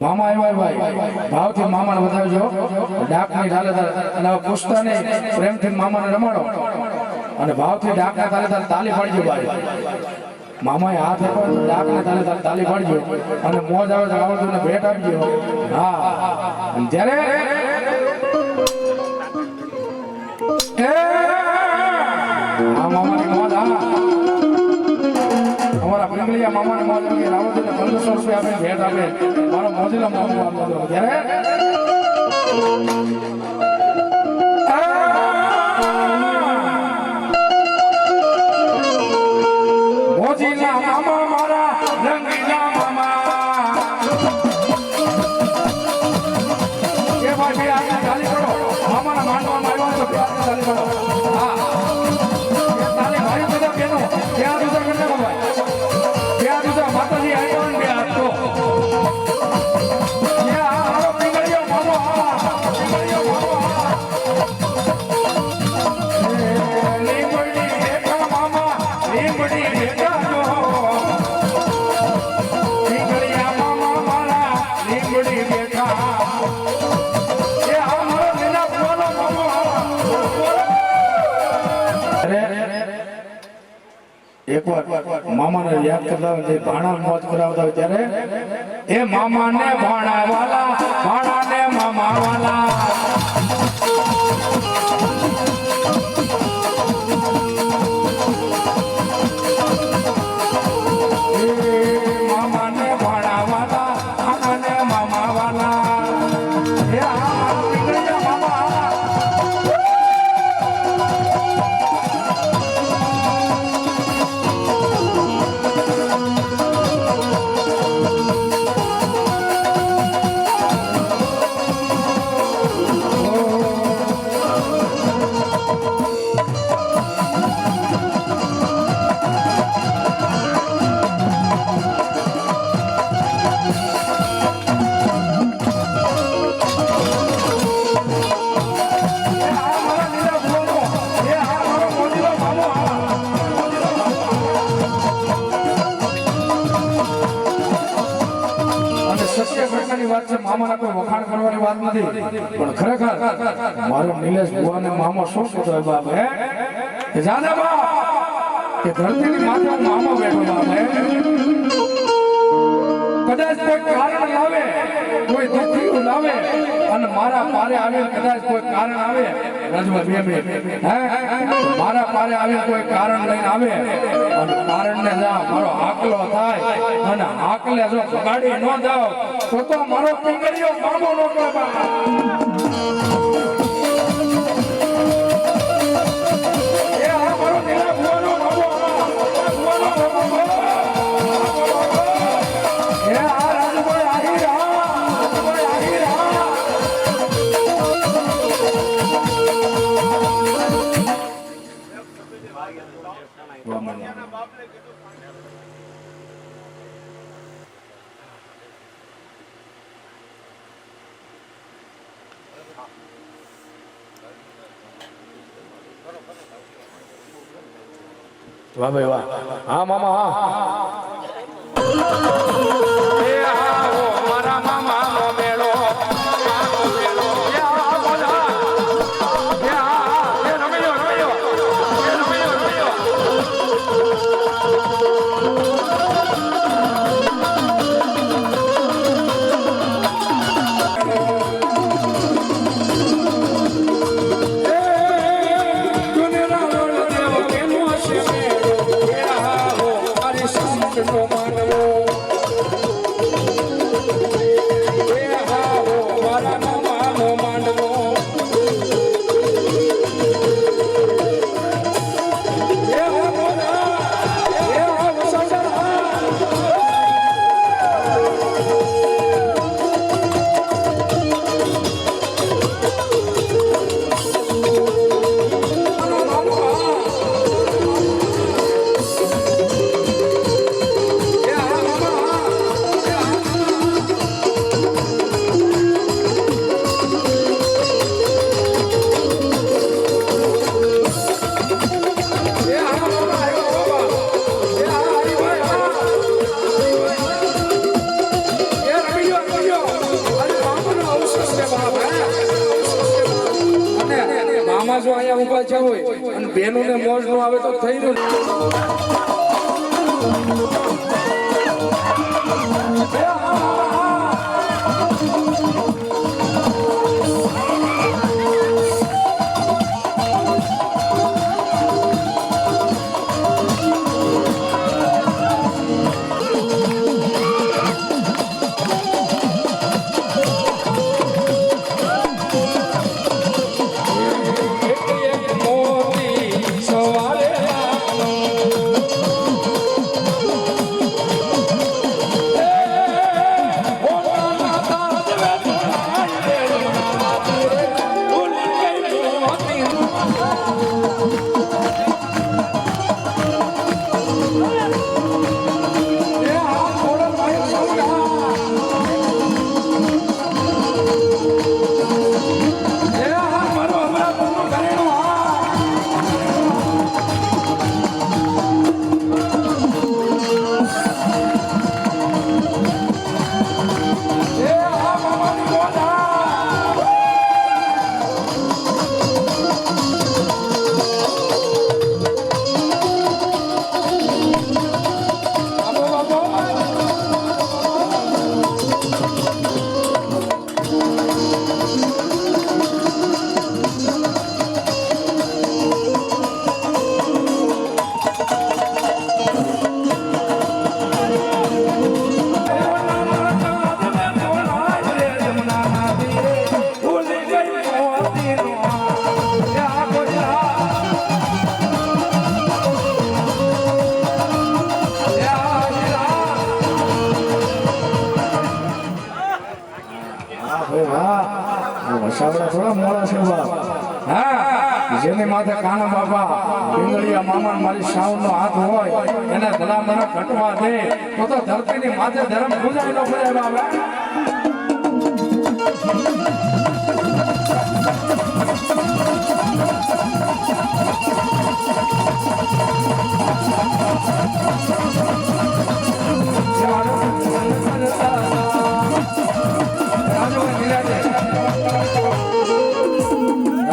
મામા આવ્યા ભાઈ ભાવથી મામાને વધાવજો ડાકની ઢાલે અને પુષ્ટાને પ્રેમથી મામાને રમાડો અને ભાવથી ડાકના તાલે તાલી પાડજો ભાઈ મામાએ હાથ આપ્યો તો ડાકના તાલે તાલી પાડજો અને મોજ આવે તો આવડતું ને ભેટ આપજો હા અને જ્યારે આ મામાની મોજ હા અમારા પિંગળિયા મામાને મોજ આવી રાવણને 1500 રૂપિયા આપે ભેટ આપે મારો મોજીલા મામો આપતો ત્યારે મોજીલા મામા મારા રંગીલા મામા એ ભાઈ આ તાલી કરો મામાના માંડવામાં આવ્યો તો તાલી કરો હા એ તાલી ભાઈ બધા બેનો ત્યાં બધા કરને ભાઈ ત્યાં બધા માતાજી આવ્યો ને બે હાથ તો એ આ મારો પિંગળિયો મામો આ પિંગળિયો મામો આ લીંબડી બેઠા મામા લીંબડી બેઠા જો પિંગળિયા મામા મારા લીંબડી બેઠા એ આ મારો લીલા બોલો મામો એક વાર મામાને યાદ કરતા હોય ભાણા મોજ કરાવતા હોય ત્યારે એ મામાને ભાણા વાલા ભાણાને મામા વાલા મામાને ભાણા વાલા આને મામા વાલા એ આ મારો પિંગળિયા મામા મામાના કોઈ વખાણ કરવાની વાત નથી પણ ખરેખર મારો નિલેશ ભુવાને મામો શું કહેતો હોય બાપ હે કે જાને બાપ કે ધરતીની માથે મામો બેઠો બાપ હે કદાચ કોઈ કારણ લાવે કોઈ દુઃખી લાવે અને મારા પારે આવે કદાચ કોઈ કારણ આવે રાજમાં બે હે મારા પારે આવે કોઈ કારણ લઈને આવે અને કારણને જા મારો આકલો થાય અને આકલે જો ગાડી ન જાવ તો મારો પિંગળિયો મામો નો કહેવા એ આ મારો નીલા ભુવાનો મામો એ આ રાજભાઈ આહી વાહ ભાઈ વાહ હા મામા હા એ આવો મારા મામા નો મેળો No, માણસો અહીંયા ઊભા છે હોય અને બહેનોને મોજ નો આવે તો થઈ રહ્યું થોડા મોડા છે બાપ હા જેને માથે કાના બાપા પિંગળિયા મામા મારી સાવનો હાથ હોય એને ધલા મને કટવા દે તો ધરતીની માથે ધર્મ પૂજાય ન પડે બાબા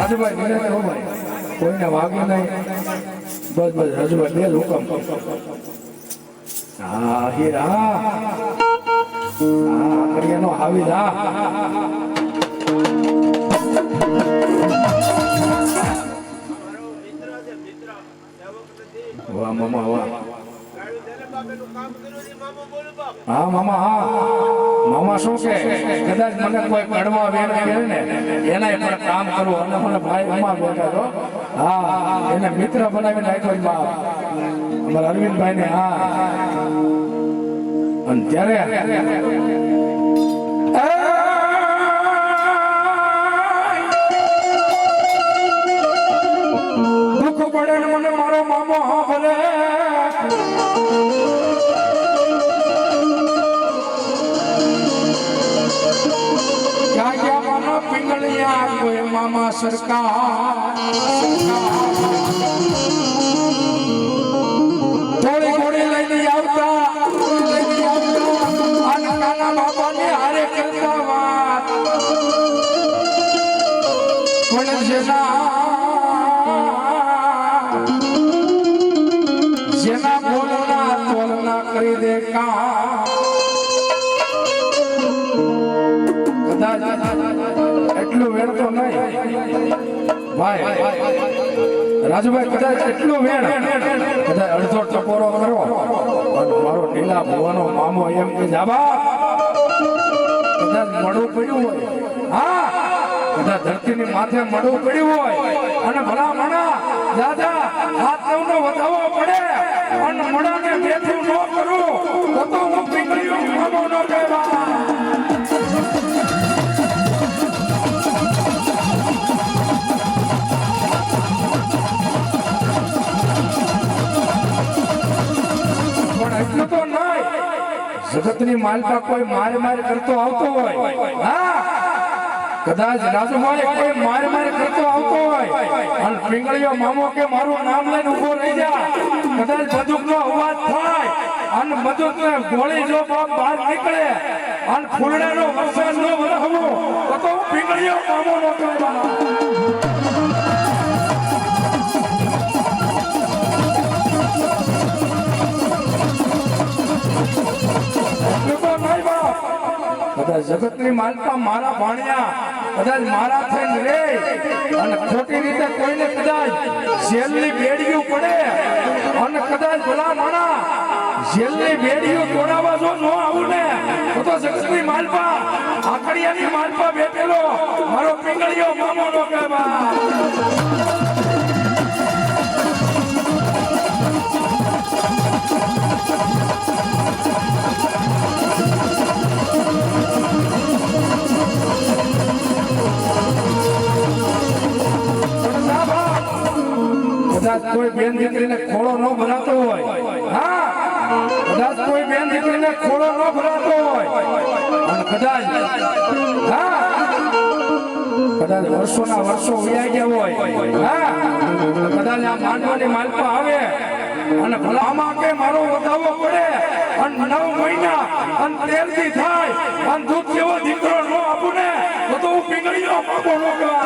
રાજુભાઈ નિરાતે હો ભાઈ કોઈને વાગ્યું નહીં બસ બસ રાજુભાઈ બે હુકમ હા હીરા હા આકડીયાનો હાવી હા વાહ મામા વાહ હા મામા હા મામા શું કે કદાચ મને કોઈ કડવા વેણ કહે ને એના પર કામ કરવું અને મને ભાઈ ઉમા બેઠા તો હા એને મિત્ર બનાવીને રાખ્યો બાપ અમારા અરવિંદભાઈ ને હા અને ત્યારે દુઃખ પડે ને મને મારો મામો હા ભલે પિંગળિયા કોઈ મામા સરકાર થોડી ઘોડી લઈને આવતા અને કાના બાપાની હારે કરતા વાત પણ જેના બોલના તોલના કરી દે કા એટલું વેણ તો નહીં ભાઈ રાજુભાઈ કદાચ એટલું વેણ કદાચ અડધો ટપોરો કરો અને મારો ઢીલા ભુવાનો મામો એમ કે જાબા કદાચ મળવું પડ્યું હોય હા કદાચ ધરતીની માથે મળવું પડ્યું હોય અને ભલા મણા દાદા હાથ નવનો વધાવવો પડે અને મણાને બેઠું ન કરું તો હું પીંગળીઓ મામો ન કહેવા એટલું તો નહીં જગતની માલપા કોઈ માર કરતો આવતો હોય હા કદાચ રાજુભાઈ કોઈ માર કરતો આવતો હોય અને પિંગળિયો મામો કે મારું નામ લઈને ઉભો રહી જા કદાચ બંદૂકનો અવાજ થાય અને બંદૂકને ગોળી જો બહાર નીકળે અને ફૂલડાનો વરસાદ ન વરહવો તો પિંગળિયો મામો ન કહેવા કદાચ જગતની માલપા મારા ભાણિયા કદાચ મારા થઈને રે અને ખોટી રીતે કોઈને કદાચ જેલની બેડીઓ પડે અને કદાચ ભલા માણા જેલની બેડીઓ તોડાવા જો ન આવું ને તો જગતની માલપા આકડિયાની માલપા બેઠેલો મારો પિંગળિયો મામો નો કહેવા કદાચ કોઈ બેન દીકરીને ખોળો ન ભરાતો હોય હા કદાચ કોઈ બેન દીકરીને ખોળો ન ભરાતો હોય અને કદાચ હા કદાચ વર્ષોના વર્ષો વયા ગયા હોય હા કદાચ આ માંડવાની માલપા આવે અને ભલામાં કે મારો વધાવો પડે અને 9 મહિના અને 13 દી થાય અને દૂધ જેવો દીકરો ન આપું ને તો હું પીંગળીનો મામો ન કહેવા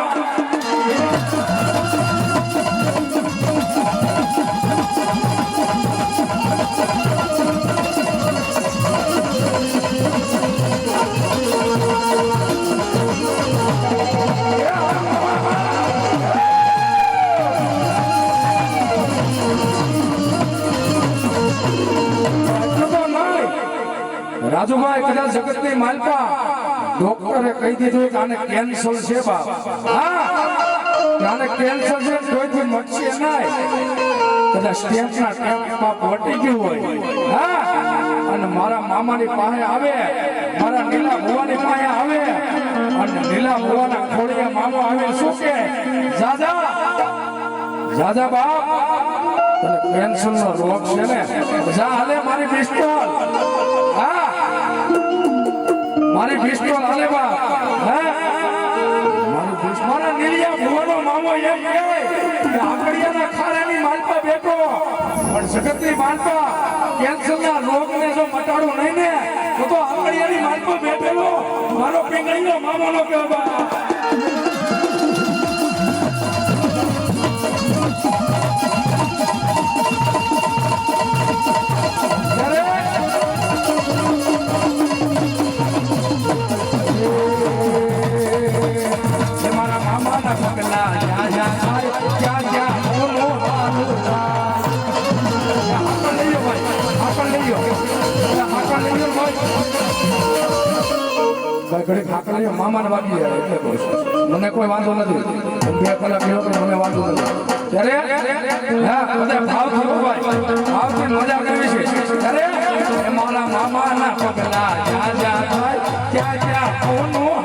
રાજુભાઈ કદાચ જગતની માલપા ડોક્ટરે કહી દીધું કે આને કેન્સર છે બાપ હા આને કેન્સર છે કોઈથી મટશે નહીં કદાચ સ્ટેમ્પના ટેમ્પમાં પહોંચી ગયું હોય હા અને મારા મામાની પાસે આવે મારા નીલા ભુવાની પાસે આવે અને નીલા ભુવાના ખોડિયા મામો આવે શું કે જાજા બાપ તને કેન્સરનો રોગ છે ને જા હાલે મારી પિસ્તોલ હા મારી પિસ્તોલ હાલે બાપ હા મારા નીલિયા ભુવાનો મામો એમ કહે કે આકડિયાના ખારાની માલપા બેઠો પણ જગતની માલપા કેન્સરના રોગને જો મટાડો નહીં ને તો આકડિયાની માલપા બેઠેલો મારો પિંગળીનો મામોનો કહેવા મામા બાકી મને કોઈ વાંધો નથી 2 કલાક ગયો મને વાંધો નથી ત્યારે ભાવથી મજા કરવી છે ત્યારે મારા મામાના પગલા જ્યાં થાય ત્યાં કોનું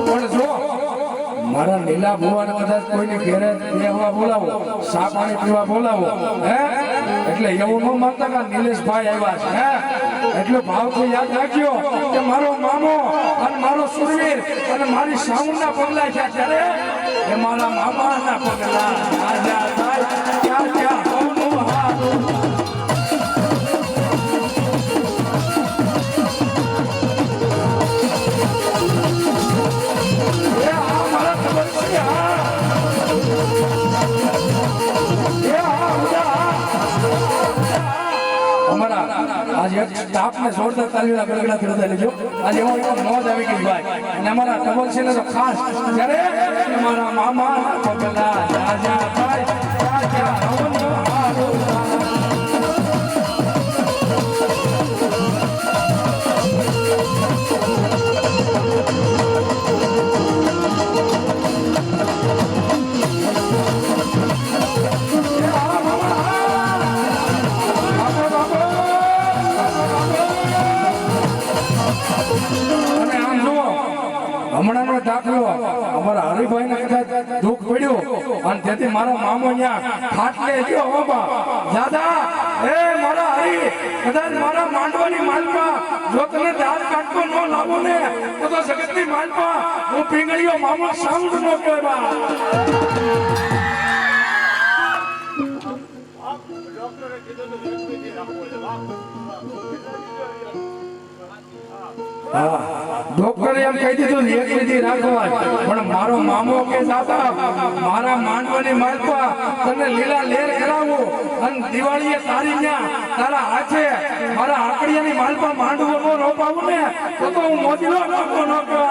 પણ જો મારા નીલા ભુવાને કદાચ કોઈને ઘેરે બેહવા બોલાવો ચા પાણી પીવા બોલાવો હે એટલે એવું ન માનતા કે નિલેશભાઈ આવ્યા છે હે એટલે ભાવથી યાદ રાખજો કે મારો મામો અને મારો સુરવીર અને મારી સાઉન્ડના પગલા છે ત્યારે એ મારા મામાના પગલા રાજા થાય ત્યાં ત્યાં કોનું હારું આજે સ્ટાફને જોરદાર તાલીના ગળગડા ફેરવતા લેજો આજે એવો મોજ આવી ગઈ ભાઈ અને અમારા ડબલ છે ને તો ખાસ ત્યારે મારા મામા પગલા રાજા ભાઈ રાજા હવનનો હારો હમણાંનો દાખલો અમારા હરિભાઈને કદાચ દુઃખ પડ્યું અને તેથી મારો મામો અહીંયા ખાટલે ગયો બાબા દાદા એ મારા હરી કદાચ મારા માંડવાની માલપા જો તમે દાળ કાઢતો ન લાવો ને તો જગતની માલપા હું પીંગળીઓ મામો સાઉન્ડ નો કહેવા ડોક્ટરે કીધું તો વ્યક્તિ રાખવો છે હા ડોક્ટરે એમ કહી દીધું એક વિધિ રાખવા, પણ મારો મામો કે દાદા મારા માંડવાની માલપા તને લીલા લેર કરાવો અને દિવાળીએ તારી ન્યા તારા હાથે મારા આકડિયાની માલપા માંડવો નો રોપાવું ને તો હું મોજીલો નોકો નોકો.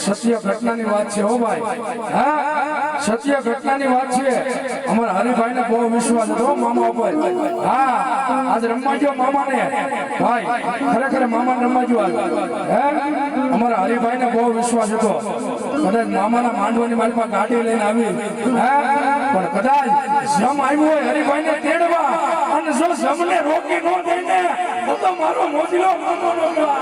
સત્ય ઘટનાની વાત છે હો ભાઈ, હા સત્ય ઘટનાની વાત છે. અમારા હરિભાઈને બહુ વિશ્વાસ હતો મામા ઉપર. હા આજ રમવા ગયો મામાને ભાઈ, ખરેખર મામાને રમવા ગયો આજ. હે અમારા હરિભાઈને બહુ વિશ્વાસ હતો કદાચ મામાના માંડવાની માલમાં ગાડી લઈને આવી, હે પણ કદાચ જમ આવ્યું હોય હરિભાઈને તેડવા અને જો જમને રોકી ન દઈને તો મારો મોજીલો મામો રોકવા.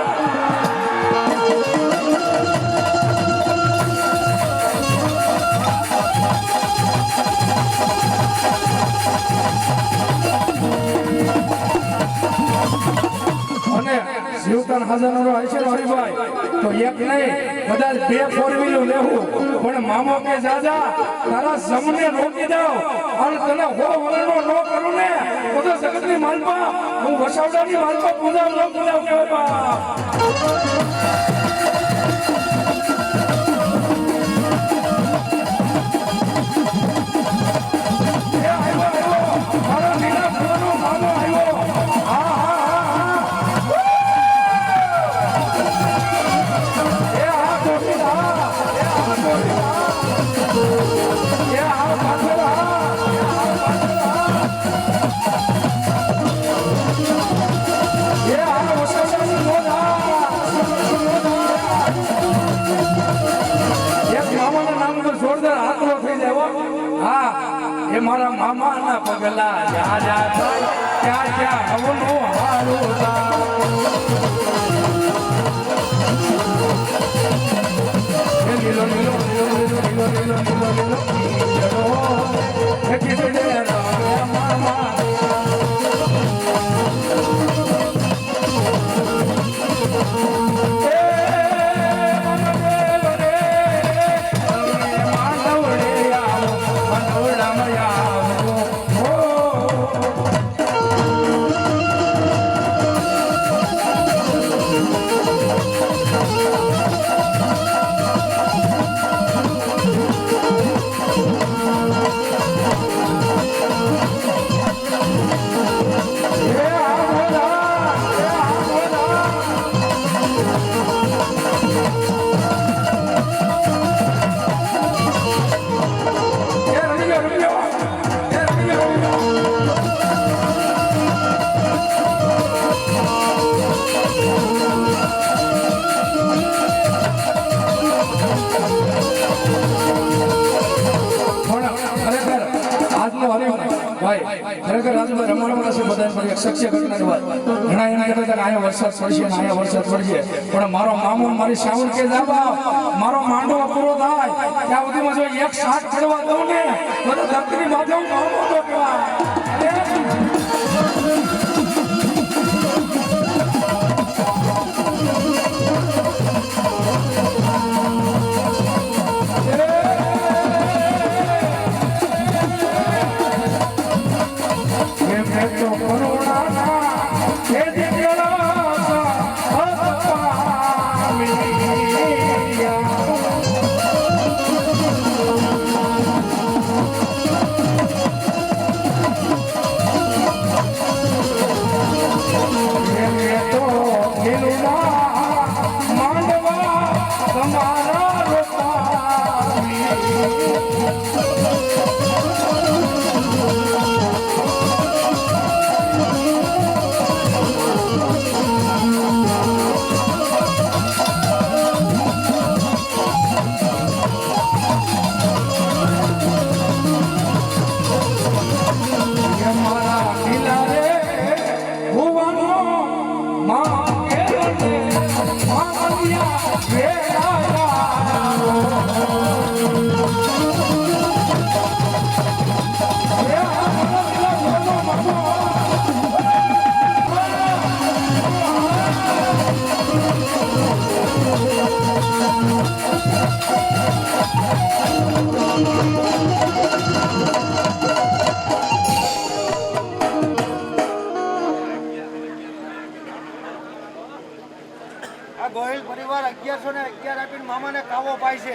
જીવતાન હજારનો હોય છે હરિભાઈ તો એક નહીં કદાચ 2 4 વ્હીલર લેવું, પણ મામો કે જાજા તારા જમને રોકી દઉં અને તને હો વરણો ન કરું ને તો જગતની માલપા હું વસાવડાની માલપા પૂજા ન પૂજા કહેવા. એ મારા મામાના પગલા જ્યાં જ્યાં થાય ત્યાં ત્યાં હવનું હારું થાય. લીલો લીલો લીલો લીલો લીલો લીલો લીલો લીલો મામા ખરેખર રાજુભાઈ રમવાના છે બધા પર એક સત્ય ઘટનાની વાત. ઘણા એમ કહેતા હતા કે અહીંયા વરસાદ પડશે ને અહીંયા વરસાદ પડશે, પણ મારો મામો મારી શ્રાવણ કે જાબા મારો માંડવો પૂરો થાય ત્યાં સુધીમાં જો એક શાક પડવા દઉં ને તો ધરતીની માથે હું મામો તો કહેવાય.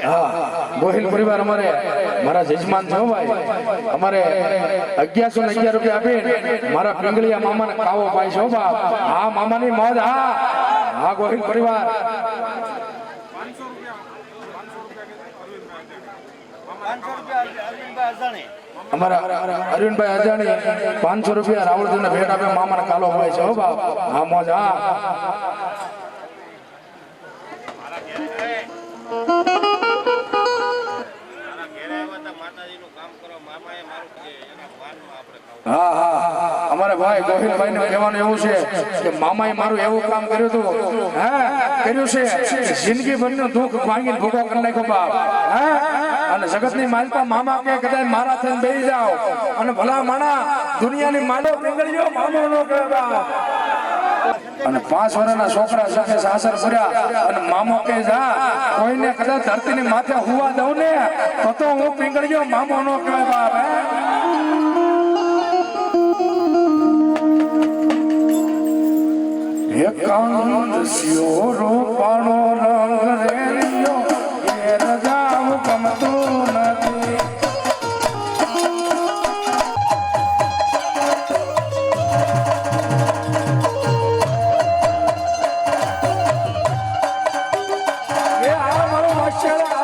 હા ગોહિલ પરિવાર અમારે મારા જજમાન છે ભાઈ અમારે 1111 રૂપિયા આપી મારા પિંગળિયા મામાને કાવો પાય છે બાપ હા મામાની મોજ હા હા ગોહિલ પરિવાર અમારા અરવિંદભાઈ અજાણી 500 રૂપિયા રાવળદેવ ને ભેટ આપે મામાને કાલો પાય છે બાપ હા મોજ હા હા હા અમારે ભાઈ ગોહિલભાઈ ને કહેવાનું એવું છે કે મામાએ મારું એવું કામ કર્યું હતું હા કર્યું છે જિંદગી ભરનું દુઃખ ભાંગીને ભૂખો કરી નાખ્યો બાપ હા અને જગતની માલપા મામા કે કદાચ મારા થઈને બેસી જાઓ અને ભલા માણા દુનિયાની માલો નીકળ્યો મામો નો કે બાપ અને 5 વર્ષના છોકરા સાથે સાસર ફર્યા અને મામો કે જા કોઈને કદાચ ધરતીની માથે હુવા દઉં ને તો હું પીંગળ્યો મામો નો કહેવાય બાપ એકાંત સિયોરો પાણો રંગ રેલિયો એ રજાવ ગમતું નથી એ આ મારો માશેરા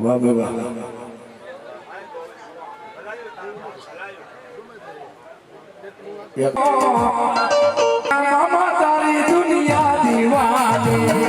બાબો બાબો વાહ વાહ મામા તારી દુનિયા દીવાની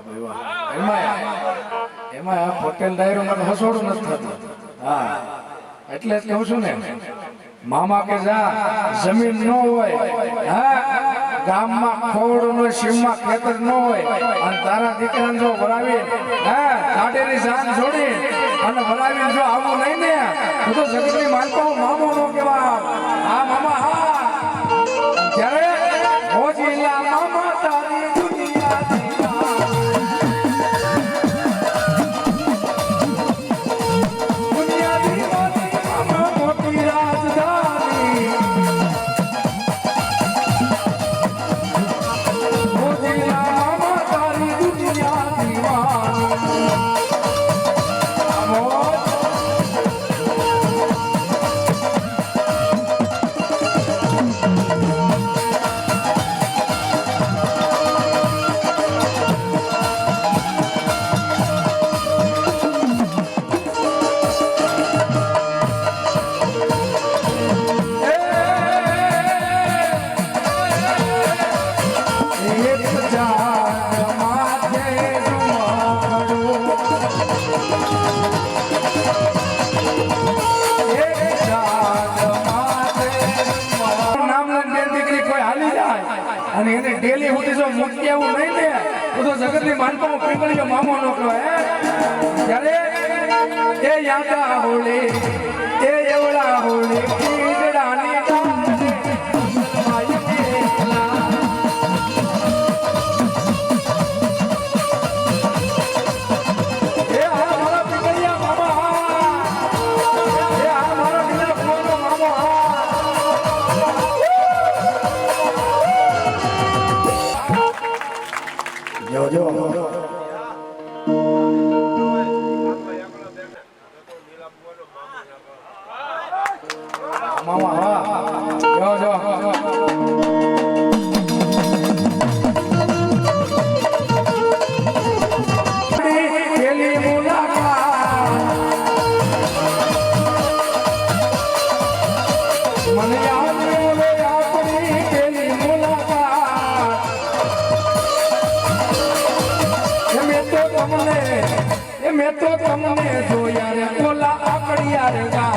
ભાઈ વાહ. એમાં આ પટેલ ડાયરો મને હસોડું નથી થતું. હા એટલે જ કહું છું ને, મામા કે જા જમીન ન હોય, હા ગામમાં ખોડ નો સીમમાં ખેતર ન હોય અને તારા દીકરાને જો વરાવી હા દાઢેની જાન છોડી અને વરાવીને જો આવું નહીં ને તો જગતની માલપા મામો નો કહેવાય. હા મામા હા ત્યારે હોજીલા મામા તારી દુનિયા અને એને ડેલી સુધી જો મૂકી આવું નહીં ને તો જગતની માનપામાં પીંગળીઓ મામો નો કહેવાય. ત્યારે એ યાદા હોળી એ એવડા હોળી કીજડાની મામા હા જો પેલી મુલાકાત મને યાદ આવે આપણી પેલી મુલાકાત મેં તો તમને જોયા રે બોલા આકડિયા રે ગા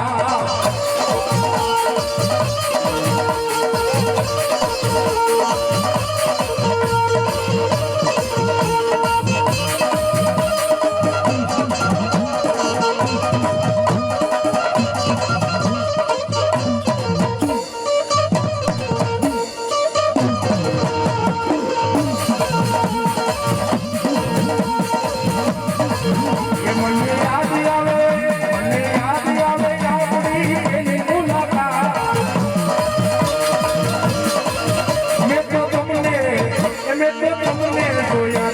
તમને જોયા